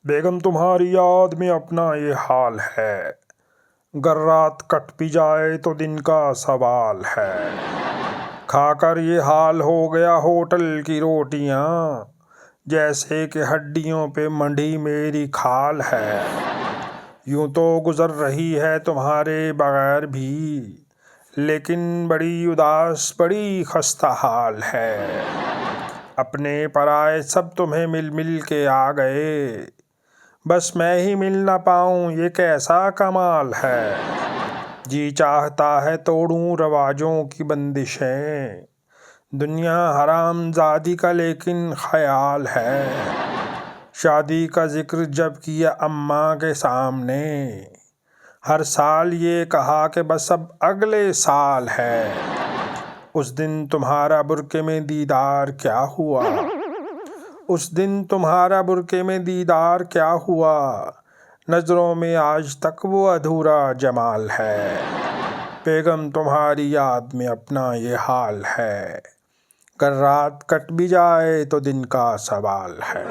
بیگم تمہاری یاد میں اپنا یہ حال ہے، گر رات کٹ بھی جائے تو دن کا سوال ہے۔ کھا کر یہ حال ہو گیا ہوٹل کی روٹیاں، جیسے کہ ہڈیوں پہ منڈھی میری کھال ہے۔ یوں تو گزر رہی ہے تمہارے بغیر بھی، لیکن بڑی اداس بڑی خستہ حال ہے۔ اپنے پرائے سب تمہیں مل مل کے آ گئے، بس میں ہی مل نہ پاؤں یہ کیسا کمال ہے۔ جی چاہتا ہے توڑوں رواجوں کی بندشیں، دنیا حرام زادی کا لیکن خیال ہے۔ شادی کا ذکر جب کیا اماں کے سامنے، ہر سال یہ کہا کہ بس اب اگلے سال ہے۔ اس دن تمہارا برقعے میں دیدار کیا ہوا، اس دن تمہارا برقعے میں دیدار کیا ہوا، نظروں میں آج تک وہ ادھورا جمال ہے۔ بیگم تمہاری یاد میں اپنا یہ حال ہے، گر رات کٹ بھی جائے تو دن کا سوال ہے۔